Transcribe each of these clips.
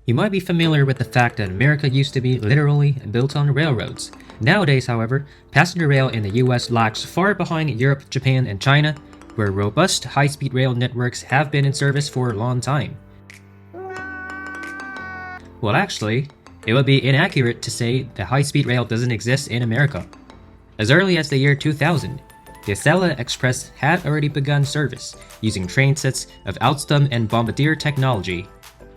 You might be familiar with the fact that America used to be literally built on railroads. Nowadays, however, passenger rail in the US lags far behind Europe, Japan, and China, where robust high-speed rail networks have been in service for a long time. Well, actually, it would be inaccurate to say that high-speed rail doesn't exist in America. As early as the year 2000, the Acela Express had already begun service using train sets of Alstom and Bombardier technology.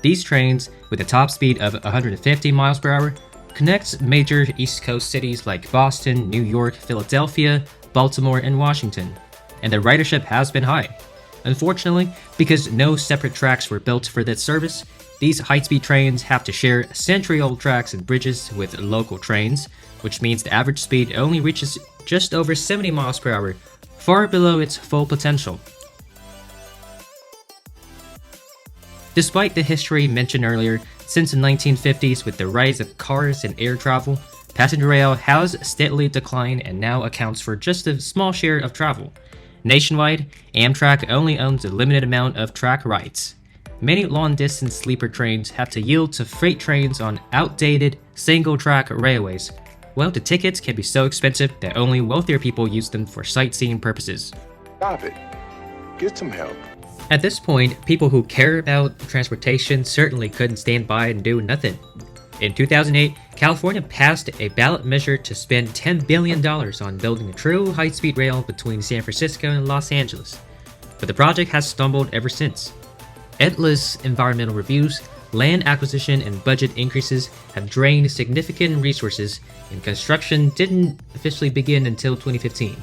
These trains, with a top speed of 150 miles per hour, connect major East Coast cities like Boston, New York, Philadelphia, Baltimore, and Washington, and the ridership has been high. Unfortunately, because no separate tracks were built for this service, these high-speed trains have to share century-old tracks and bridges with local trains, which means the average speed only reaches just over 70 miles per hour, far below its full potential. Despite the history mentioned earlier, since the 1950s with the rise of cars and air travel, passenger rail has steadily declined and now accounts for just a small share of travel. Nationwide, Amtrak only owns a limited amount of track rights. Many long-distance sleeper trains have to yield to freight trains on outdated, single-track railways, while the tickets can be so expensive that only wealthier people use them for sightseeing purposes. Stop it. Get some help. At this point, people who care about transportation certainly couldn't stand by and do nothing. In 2008, California passed a ballot measure to spend $10 billion on building a true high-speed rail between San Francisco and Los Angeles, but the project has stumbled ever since. Endless environmental reviews, land acquisition, and budget increases have drained significant resources, and construction didn't officially begin until 2015.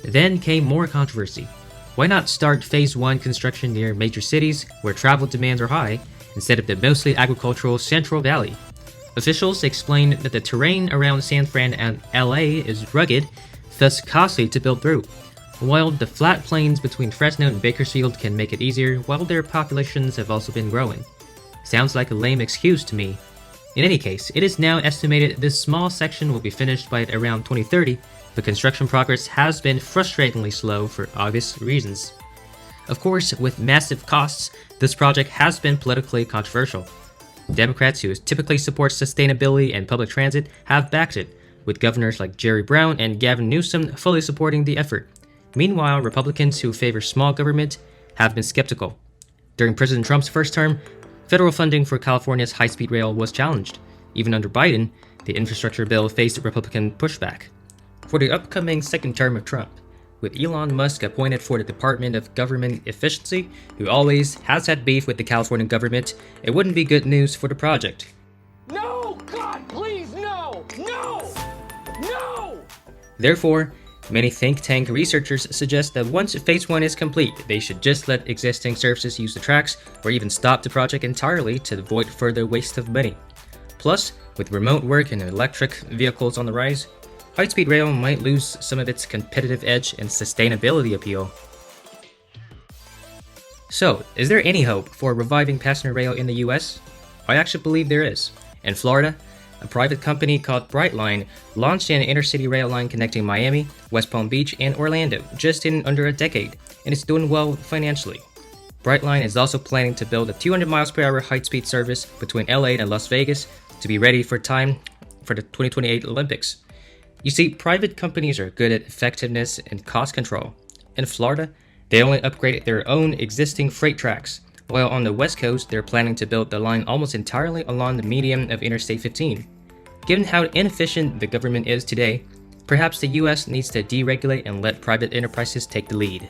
Then came more controversy. Why not start Phase 1 construction near major cities where travel demands are high, instead of the mostly agricultural Central Valley? Officials explained that the terrain around San Fran and LA is rugged, thus costly to build through, while the flat plains between Fresno and Bakersfield can make it easier while their populations have also been growing. Sounds like a lame excuse to me. In any case, it is now estimated this small section will be finished by around 2030, but construction progress has been frustratingly slow for obvious reasons. Of course, with massive costs, this project has been politically controversial. Democrats who typically support sustainability and public transit have backed it, with governors like Jerry Brown and Gavin Newsom fully supporting the effort. Meanwhile, Republicans who favor small government have been skeptical. During President Trump's first term, federal funding for California's high-speed rail was challenged. Even under Biden, the infrastructure bill faced Republican pushback. For the upcoming second term of Trump, with Elon Musk appointed for the Department of Government Efficiency, who always has had beef with the California government, it wouldn't be good news for the project. No! God, please, no! No! No! Therefore, many think tank researchers suggest that once Phase 1 is complete, they should just let existing services use the tracks, or even stop the project entirely to avoid further waste of money. Plus, with remote work and electric vehicles on the rise, high-speed rail might lose some of its competitive edge and sustainability appeal. So, is there any hope for reviving passenger rail in the US? I actually believe there is. In Florida, a private company called Brightline launched an intercity rail line connecting Miami, West Palm Beach, and Orlando just in under a decade, and it's doing well financially. Brightline is also planning to build a 200 miles per hour high-speed service between LA and Las Vegas to be ready for time for the 2028 Olympics. You see, private companies are good at effectiveness and cost control. In Florida, they only upgraded their own existing freight tracks, while on the West Coast, they're planning to build the line almost entirely along the median of Interstate 15. Given how inefficient the government is today, perhaps the US needs to deregulate and let private enterprises take the lead.